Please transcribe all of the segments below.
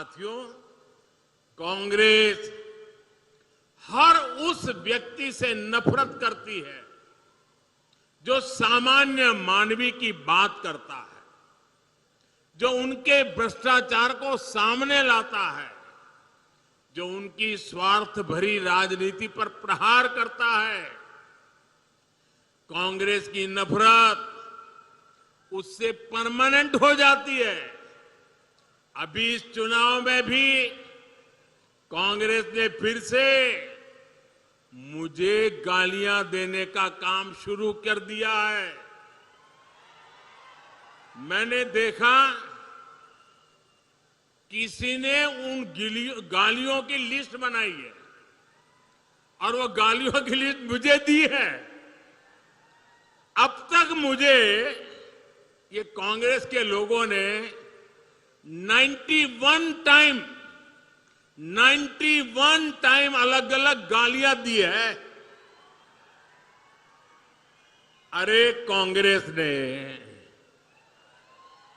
साथियों, कांग्रेस हर उस व्यक्ति से नफरत करती है जो सामान्य मानवीय की बात करता है, जो उनके भ्रष्टाचार को सामने लाता है, जो उनकी स्वार्थ भरी राजनीति पर प्रहार करता है। कांग्रेस की नफरत उससे परमानेंट हो जाती है। अभी इस चुनाव में भी कांग्रेस ने फिर से मुझे गालियां देने का काम शुरू कर दिया है। मैंने देखा किसी ने उन गालियों की लिस्ट बनाई है और वो गालियों की लिस्ट मुझे दी है। अब तक मुझे ये कांग्रेस के लोगों ने 91 टाइम अलग अलग गालियां दी है। अरे कांग्रेस ने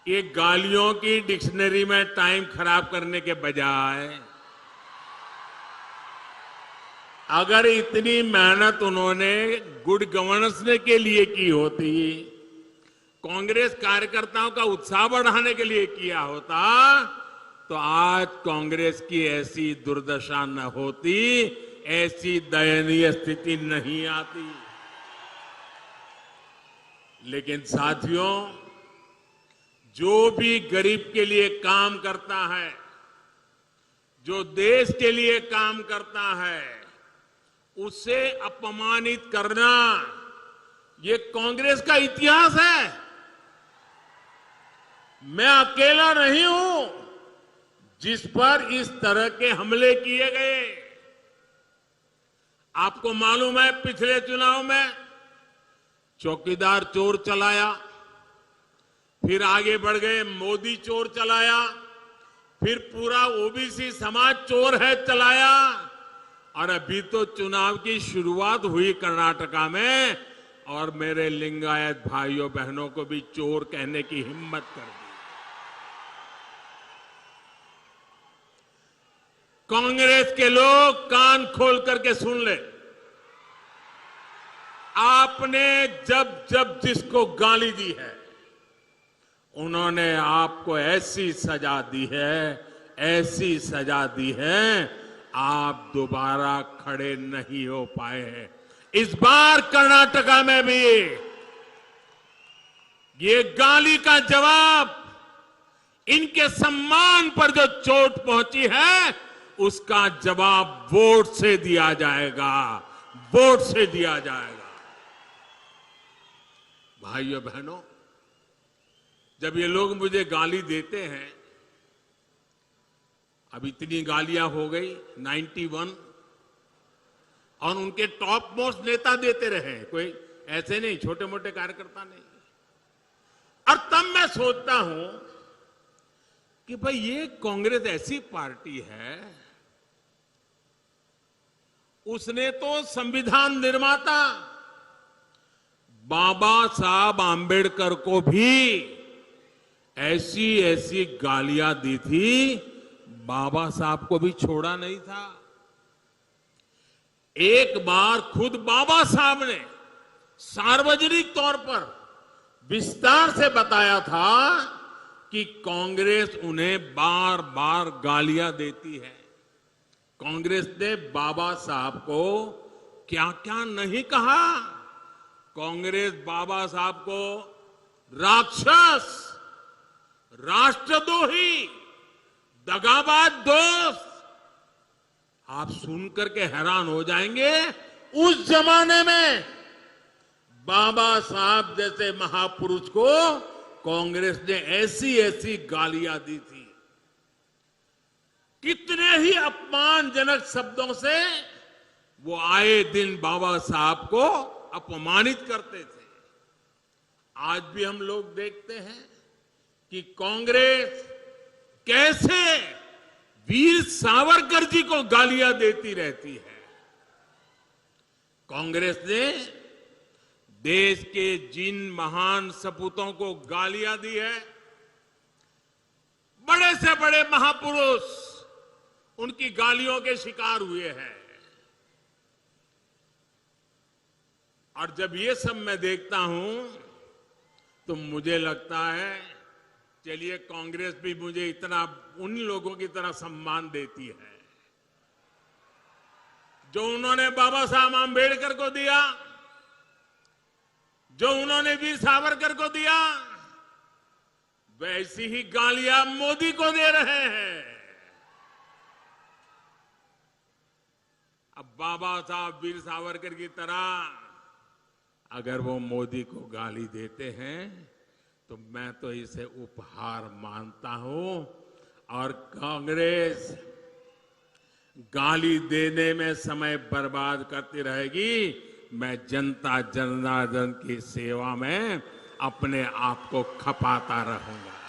ये गालियों की डिक्शनरी में टाइम खराब करने के बजाय अगर इतनी मेहनत उन्होंने गुड गवर्नेंस के लिए की होती, कांग्रेस कार्यकर्ताओं का उत्साह बढ़ाने के लिए किया होता, तो आज कांग्रेस की ऐसी दुर्दशा न होती, ऐसी दयनीय स्थिति नहीं आती। लेकिन साथियों, जो भी गरीब के लिए काम करता है, जो देश के लिए काम करता है, उसे अपमानित करना ये कांग्रेस का इतिहास है। मैं अकेला नहीं हूं जिस पर इस तरह के हमले किए गए। आपको मालूम है, पिछले चुनाव में चौकीदार चोर चलाया, फिर आगे बढ़ गए मोदी चोर चलाया, फिर पूरा ओबीसी समाज चोर है चलाया, और अभी तो चुनाव की शुरुआत हुई कर्नाटका में, और मेरे लिंगायत भाइयों बहनों को भी चोर कहने की हिम्मत कर दी। कांग्रेस के लोग कान खोल करके सुन ले, आपने जब जब जिसको गाली दी है, उन्होंने आपको ऐसी सजा दी है, ऐसी सजा दी है, आप दोबारा खड़े नहीं हो पाए हैं। इस बार कर्नाटका में भी ये गाली का जवाब, इनके सम्मान पर जो चोट पहुंची है, उसका जवाब वोट से दिया जाएगा, वोट से दिया जाएगा। भाइयों बहनों, जब ये लोग मुझे गाली देते हैं, अब इतनी गालियां हो गई 91, और उनके टॉप मोस्ट नेता देते रहे, कोई ऐसे नहीं, छोटे मोटे कार्यकर्ता नहीं। और तब मैं सोचता हूं कि भाई ये कांग्रेस ऐसी पार्टी है, उसने तो संविधान निर्माता बाबा साहब आंबेडकर को भी ऐसी ऐसी गालियां दी थी, बाबा साहब को भी छोड़ा नहीं था। एक बार खुद बाबा साहब ने सार्वजनिक तौर पर विस्तार से बताया था कि कांग्रेस उन्हें बार बार गालियां देती है। कांग्रेस ने बाबा साहब को क्या क्या नहीं कहा। कांग्रेस बाबा साहब को राक्षस, राष्ट्रद्रोही, दगाबाज दोस्त, आप सुनकर के हैरान हो जाएंगे। उस जमाने में बाबा साहब जैसे महापुरुष को कांग्रेस ने ऐसी ऐसी गालियां दी थी। कितने ही अपमानजनक शब्दों से वो आए दिन बाबा साहब को अपमानित करते थे। आज भी हम लोग देखते हैं कि कांग्रेस कैसे वीर सावरकर जी को गालियां देती रहती है। कांग्रेस ने देश के जिन महान सपूतों को गालियां दी है, बड़े से बड़े महापुरुष उनकी गालियों के शिकार हुए हैं। और जब ये सब मैं देखता हूं तो मुझे लगता है चलिए कांग्रेस भी मुझे इतना उन लोगों की तरह सम्मान देती है जो उन्होंने बाबा साहब आंबेडकर को दिया, जो उन्होंने वीर सावरकर को दिया, वैसी ही गालियां मोदी को दे रहे हैं। अब बाबा साहब वीर सावरकर की तरह अगर वो मोदी को गाली देते हैं तो मैं तो इसे उपहार मानता हूं। और कांग्रेस गाली देने में समय बर्बाद करती रहेगी। मैं जनता जनार्दन की सेवा में अपने आप को खपाता रहूंगा।